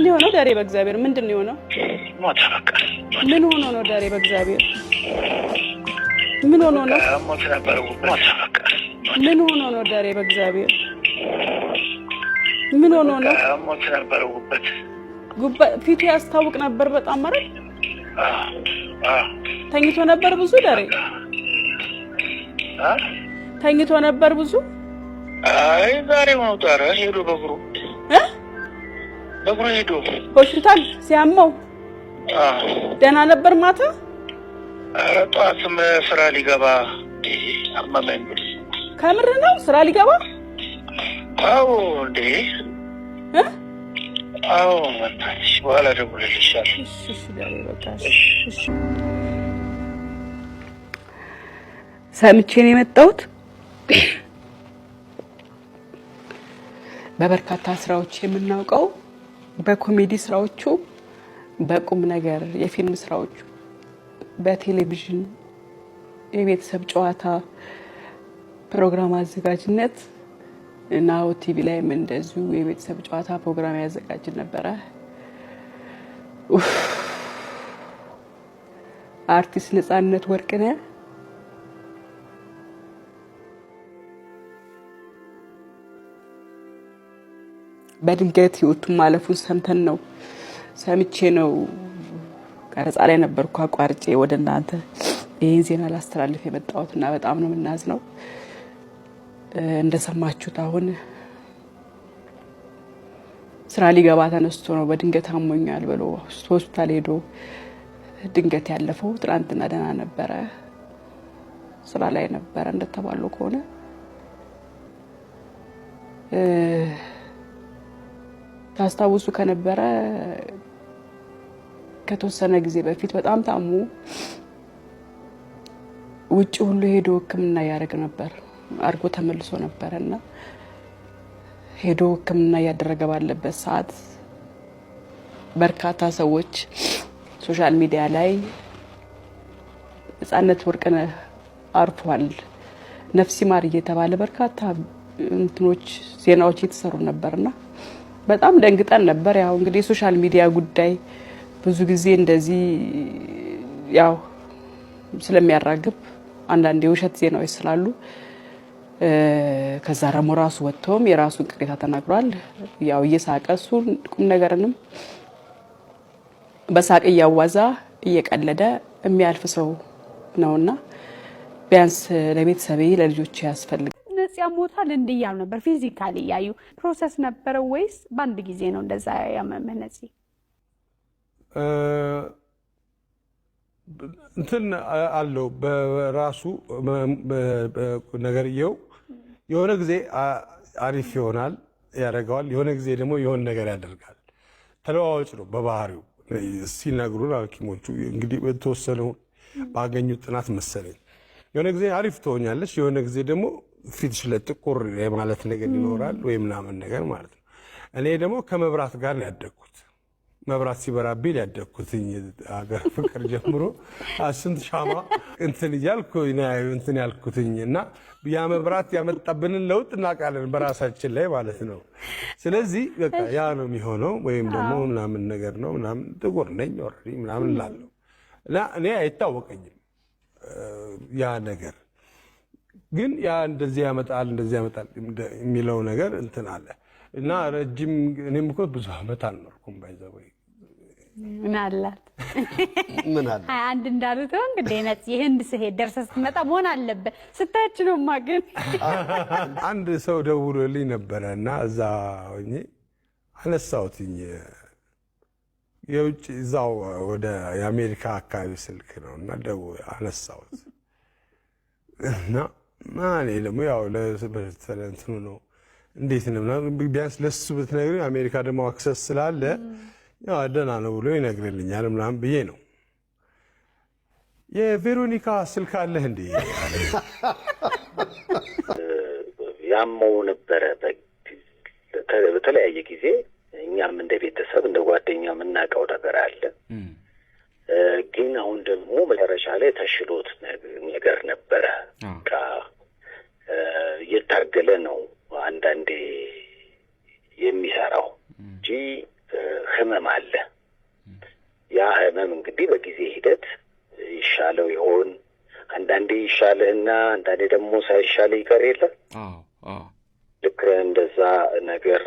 ምንድነው የሆነው ዳሬ በእግዚአብሔር ምንድነው የሆነው ሞተ በቃ ምን ሆኖ ነው ዳሬ በእግዚአብሔር ምን ሆኖ ነው ሞተ ነበር ሞተ በቃ ምን ሆኖ ነው ዳሬ በእግዚአብሔር ምን ሆኖ ነው ሞተ ነበር ጉበት ፊቱ ያስታውቅ ነበር በጣም ማለት ተኝቶ ነበር ብዙ ዳሬ ተኝቶ ነበር ብዙ አይ ዛሬ ነው ታረ ሄዶ በግሩ ሄዶ ሆስፒታል ሲያመው ደህና ነበር ማታ ጠዋትም ስራ ሊገባ አመመኝ ከምር ነው ስራ ሊገባ አዎ እንዴ አዎ ወጣሽ በኋላ ደውልልሻል እሺ ዳሬ በቃ እሺ ሰምቼ ነው የመጣሁት በበርካታ ስራዎች የምናውቀው በኮሜዲ ስራዎቹ በቁም ነገር የፊልም ስራዎቹ በቴሌቪዥን የቤተሰብ ጨዋታ ፕሮግራም አዘጋጅነት ናሁ ቲቪ ላይ እንደዚሁ የቤተሰብ ጨዋታ ፕሮግራም ያዘጋጅ ነበር አርቲስት ነጻነት ወርቅነህ በድንገት ህይወቱን ማለፉን ሰምቼ ነው ቀረጻ ላይ ነበርኩ አቋርጬ ወደ እናንተ ይሄን ዜና ላስተላልፍ የመጣሁትና በጣም ነው የምናዝነው እንደሰማችሁት አሁን ስራ ሊገባ ተነስቶ ነው በድንገት አሞኛል ብሎ ሆስፒታል ሄዶ ድንገት ያለፈው ትናንትና ደህና ነበረ ስራ ላይ ነበረ እንደተባለው ከሆነ ታስታውሱ ከነበረ ከተወሰነ ጊዜ በፊት በጣም ታሙ ውጪ ሁሉ ሄዶ ህክምና ያደረገ ነበር አርጎ ተመልሶ ነበርና ሄዶ ህክምና ያደረገ ባለበት ሰዓት በርካታ ሰዎች ሶሻል ሚዲያ ላይ ነጻነት ወርቅነህ አርፏል ነፍስ ይማር እየተባለ በርካታ እንትኖች ዜናዎች እየተሰሩ ነበርና በጣም ደንግጠን ነበር ያው እንግዲህ ሶሻል ሚዲያ ጉዳይ ብዙ ጊዜ እንደዚህ ያው ስለሚያራግብ አንዳንድ የውሸት ዜናዎች ስላሉ ከዛ ደግሞ ራሱ ወጥቶም የራሱን ቅሬታ ተናግሯል ያው እየሳቀሱ ቁም ነገርንም በሳቅ ያዋዛ እየቀለደ የሚያልፍ ሰው ነውና ቢያንስ ለቤተሰቤ ለልጆቼ ያስፈልግ ነጽያ ሞታል እንዲያሉ ነበር ፊዚካሊ ያዩ ፕሮሰስ ነበር ወይስ ባንድ ጊዜ ነው እንደዛ ያመመነጽ እንትን አለው በራሱ ነገርየው የሆነ ጊዜ አሪፍ ይሆናል ያደርጋል የሆነ ጊዜ ደግሞ የሆነ ነገር ያደርጋል ተለዋዋጭ ነው በባህሪው ሲናገሩን ሐኪሞቹ እንግዲህ በተወሰነው ባገኙት ጥናት መሰለኝ የሆነ ጊዜ አሪፍ ትሆኛለሽ የሆነ ጊዜ ደግሞ ፊትሽ ለጥቁር የማለት ነገር ይኖራል ወይ ምናምን ነገር ማለት ነው እኔ ደግሞ ከመብራት ጋር ያደግኩት መብራት ሲበራብኝ ያደግኩትኝ አገር ፍቅር ጀምሮ አስንት ሻማ እንትን ያልኩትኝና ያ መብራት ያመጣብንን ለውጥ እናቃለን በራሳችን ላይ ማለት ነው ስለዚህ በቃ ያ ነው የሚሆነው ወይም ደግሞ ምናምን ነገር ነው ምናምን ጥቁር ነኝ ኦሬዲ ምናምን ላለው እና እኔ አይታወቀኝም ያ ነገር ግን ያ እንደዚህ ያመጣል የሚለው ነገር እንትን አለ እና ረጅም እኔም እኮ ብዙ አመት አልኖርኩም ባይዘው ምን አላት አንድ እንዳሉት እንግዲህ ነጽ ይሄን ሲሄድ ደርሰስ መጣ መሆን አለበት ስታች ነው ማገን አንድ ሰው ደውሎልኝ ነበርና እዛ ሆኜ አነሳውትኝ የውጭ እዛው ወደ የአሜሪካ አካባቢ ስልክ ነውና አነሳውት እና ማኔ ደግሞ ያው ለሰለንቱ ነው እንዴት ነው ቢያንስ ለሱ ብትነግሪው አሜሪካ ደግሞ አክሰስ ስላለ ያው ደህና ነው ብሎ ይነግርልኛል ምናምን ብዬ ነው የቬሮኒካ ስልክ አለህ እንዴ ያመው ነበረ በተለያየ ጊዜ እኛም እንደ ቤተሰብ እንደ ጓደኛ የምናውቀው ነገር አለ ግን አሁን ደግሞ መጨረሻ ላይ ተሽሎት ነገር ነበረ እየታገለ ነው አንዳንዴ የሚሰራው እንጂ ህመም አለ። ያ ህመም እንግዲህ በጊዜ ሂደት ይሻለው ይሆን? አንዳንዴ ይሻልህና አንዳንዴ ደግሞ ሳይሻልህ ይቀር የለ? ልክ እንደዛ ነገር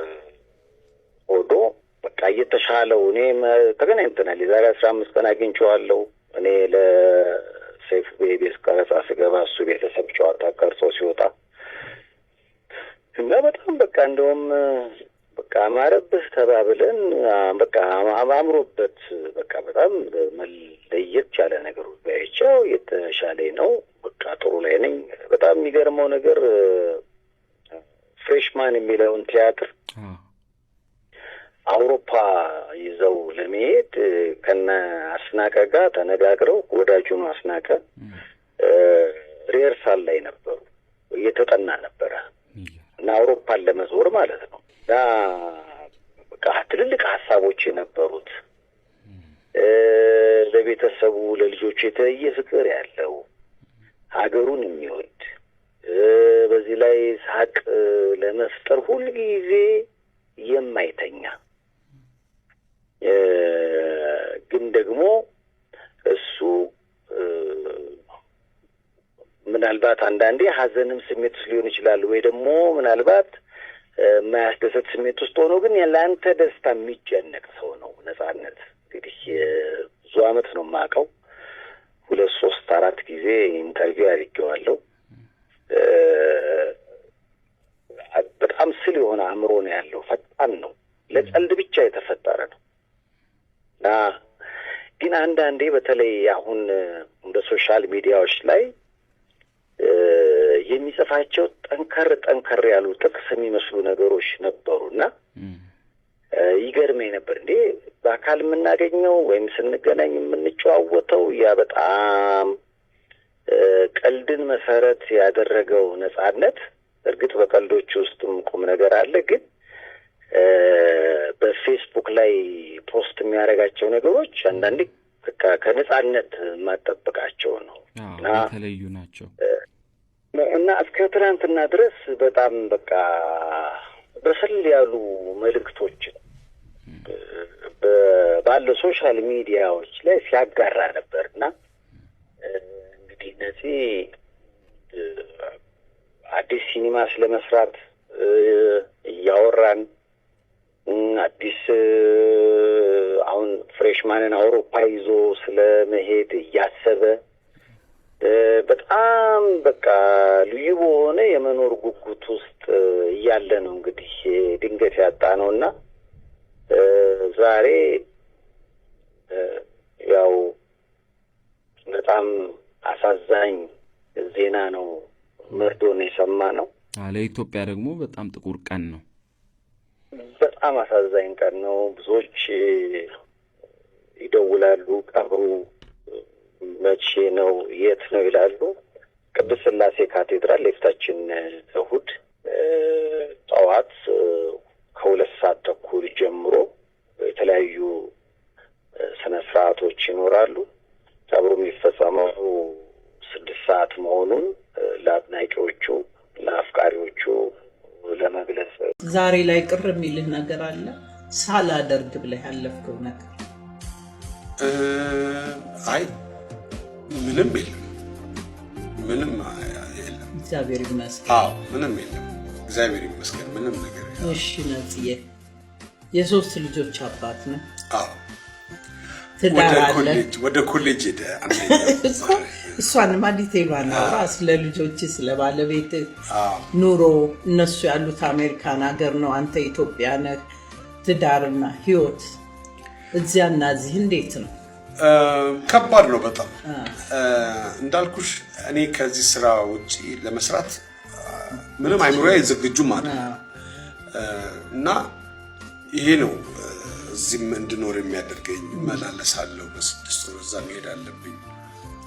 ሆዶ በቃ እየተሻለው እኔ ተገናኝተናል። የዛሬ 15 ቀን አግኝቼዋለሁ። እኔ ለሰይፉ ቤቤስ ቀረጻ ስገባ እሱ ቤተሰብ ጨዋታ ቀርጾ ሲወጣ እና በጣም በቃ እንደውም በቃ አማረብህ ተባብለን በቃ አምሮበት በቃ በጣም ለየት ያለ ነገር ባይቻው የተሻለ ነው። በቃ ጥሩ ላይ ነኝ። በጣም የሚገርመው ነገር ፍሬሽማን የሚለውን ቲያትር አውሮፓ ይዘው ለመሄድ ከነ አስናቀ ጋር ተነጋግረው ወዳጁን አስናቀ ሪሄርሳል ላይ ነበሩ። እየተጠና ነበረ እና አውሮፓን ለመዞር ማለት ነው። እና በቃ ትልልቅ ሀሳቦች የነበሩት ለቤተሰቡ ለልጆቹ የተለየ ፍቅር ያለው ሀገሩን የሚወድ በዚህ ላይ ሳቅ ለመፍጠር ሁልጊዜ የማይተኛ ግን ደግሞ እሱ ምናልባት አንዳንዴ ሀዘንም ስሜት ውስጥ ሊሆን ይችላል ወይ ደግሞ ምናልባት የማያስደሰት ስሜት ውስጥ ሆኖ ግን ለአንተ ደስታ የሚጨነቅ ሰው ነው። ነጻነት እንግዲህ ብዙ አመት ነው የማውቀው። 2፣ 3፣ 4 ጊዜ ኢንተርቪው አድርጌዋለሁ። በጣም ስል የሆነ አእምሮ ነው ያለው። ፈጣን ነው። ለቀልድ ብቻ የተፈጠረ ነው እና ግን አንዳንዴ በተለይ አሁን እንደ ሶሻል ሚዲያዎች ላይ የሚጽፋቸው ጠንከር ያሉ ጥቅስ የሚመስሉ ነገሮች ነበሩና ይገርመኝ ነበር። እንዴ በአካል የምናገኘው ወይም ስንገናኝ የምንጨዋወተው ያ በጣም ቀልድን መሰረት ያደረገው ነጻነት፣ እርግጥ በቀልዶች ውስጥም ቁም ነገር አለ፣ ግን በፌስቡክ ላይ ፖስት የሚያደርጋቸው ነገሮች አንዳንዴ ከነጻነት የማጠብቃቸው ነው እና የተለዩ ናቸው እና እስከ ትናንትና ድረስ በጣም በቃ በሰል ያሉ መልእክቶችን ባለው ሶሻል ሚዲያዎች ላይ ሲያጋራ ነበርና እንግዲህ እነዚህ አዲስ ሲኒማ ስለመስራት እያወራን አዲስ አሁን ፍሬሽማንን አውሮፓ ይዞ ስለመሄድ እያሰበ በጣም በቃ ልዩ በሆነ የመኖር ጉጉት ውስጥ እያለ ነው እንግዲህ ድንገት ያጣ ነውና ዛሬ ያው በጣም አሳዛኝ ዜና ነው፣ መርዶን የሰማ ነው። ለኢትዮጵያ ደግሞ በጣም ጥቁር ቀን ነው። በጣም አሳዛኝ ቀን ነው። ብዙዎች ይደውላሉ፣ ቀብሩ መቼ ነው የት ነው ይላሉ። ቅድስት ሥላሴ ካቴድራል የፊታችን እሑድ ጠዋት ከ2 ሰዓት ተኩል ጀምሮ የተለያዩ ስነ ስርዓቶች ይኖራሉ። ቀብሩ የሚፈጸመው 6 ሰዓት መሆኑን ለአድናቂዎቹ ለአፍቃሪዎቹ ለመግለጽ። ዛሬ ላይ ቅር የሚልህ ነገር አለ? ሳላደርግ ብለህ ያለፍከው ነገር? አይ ምንም የለም። ምንም የለም። እግዚአብሔር ይመስገን። አዎ ምንም የለም። እግዚአብሔር ይመስገን። ምንም ነገር የለም። እሺ ነጽዬ የ3 ልጆች አባት ነው። አዎ ትዳር አለ። ወደ ኮሌጅ ሄደ። እሷንማ ዲቴይሏን አውራ። ስለ ልጆች፣ ስለ ባለቤት ኑሮ። እነሱ ያሉት አሜሪካን ሀገር ነው፣ አንተ ኢትዮጵያ ነህ። ትዳርና ህይወት እዚያና እዚህ እንዴት ነው? ከባድ ነው በጣም። እንዳልኩሽ እኔ ከዚህ ስራ ውጪ ለመስራት ምንም አይምሮዬ ዝግጁም አይደለም እና ይሄ ነው እዚህም እንድኖር የሚያደርገኝ። እመላለሳለሁ፣ በ6 ወር እዛ መሄድ አለብኝ።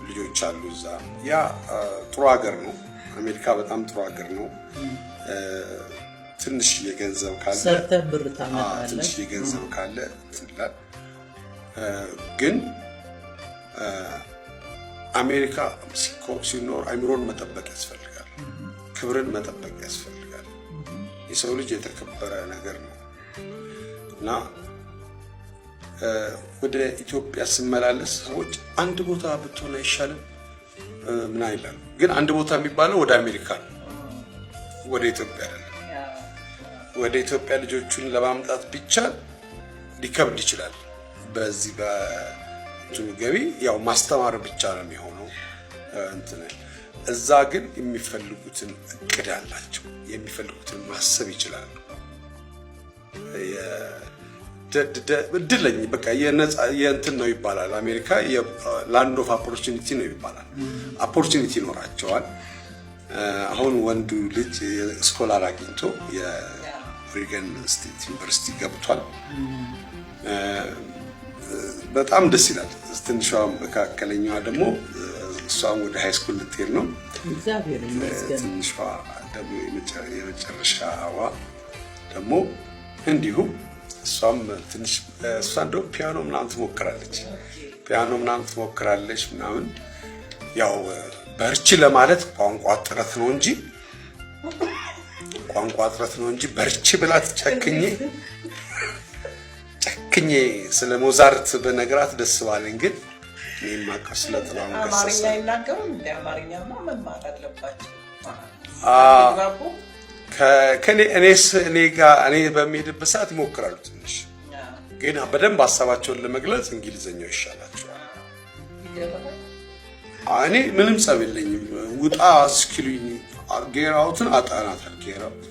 ልጆች አሉ እዛ። ያ ጥሩ ሀገር ነው አሜሪካ፣ በጣም ጥሩ ሀገር ነው። ትንሽ የገንዘብ ካለ ሰርተህ ብር ታመጣለህ። ትንሽ የገንዘብ ካለ ትላል። ግን አሜሪካ ሲኖር አይምሮን መጠበቅ ያስፈልጋል፣ ክብርን መጠበቅ ያስፈልጋል። የሰው ልጅ የተከበረ ነገር ነው እና ወደ ኢትዮጵያ ስመላለስ ሰዎች አንድ ቦታ ብትሆን አይሻልም ምን አይላሉ። ግን አንድ ቦታ የሚባለው ወደ አሜሪካ ነው፣ ወደ ኢትዮጵያ አይደለም። ወደ ኢትዮጵያ ልጆቹን ለማምጣት ብቻ ሊከብድ ይችላል። በዚህ በገቢ ያው ማስተማር ብቻ ነው የሚሆነው እንትን። እዛ ግን የሚፈልጉትን እቅድ አላቸው፣ የሚፈልጉትን ማሰብ ይችላሉ። እድለኝ በቃ የእንትን ነው ይባላል። አሜሪካ የላንድ ኦፍ ኦፖርቹኒቲ ነው ይባላል። ኦፖርቹኒቲ ይኖራቸዋል። አሁን ወንዱ ልጅ ስኮላር አግኝቶ የኦሪገን ስቴት ዩኒቨርሲቲ ገብቷል። በጣም ደስ ይላል። ትንሿ መካከለኛዋ ደግሞ እሷም ወደ ሃይ ስኩል ልትሄድ ነው። እግዚአብሔር ይመስገን። ትንሿ ደግሞ የመጨረሻዋ ደግሞ እንዲሁ እሷም ትንሽ እሷ እንደው ፒያኖ ምናምን ትሞክራለች ምናምን። ያው በርቺ ለማለት ቋንቋ ጥረት ነው እንጂ በርቺ ብላት ጨክኜ ስለ ሞዛርት በነገራት ደስ ባለኝ። ግን እኔም ማቀስ ስለጥላው ገሰሰ አማርኛ ይናገሩ እንደ አማርኛማ መማር አለባቸው። እኔ በሚሄድበት ሰዓት ይሞክራሉ ትንሽ፣ ግን በደንብ ሀሳባቸውን ለመግለጽ እንግሊዘኛው ይሻላቸዋል። እኔ ምንም ጸብ የለኝም። ውጣ እስኪሉኝ ጌራውትን አጣናታል። ጌራውት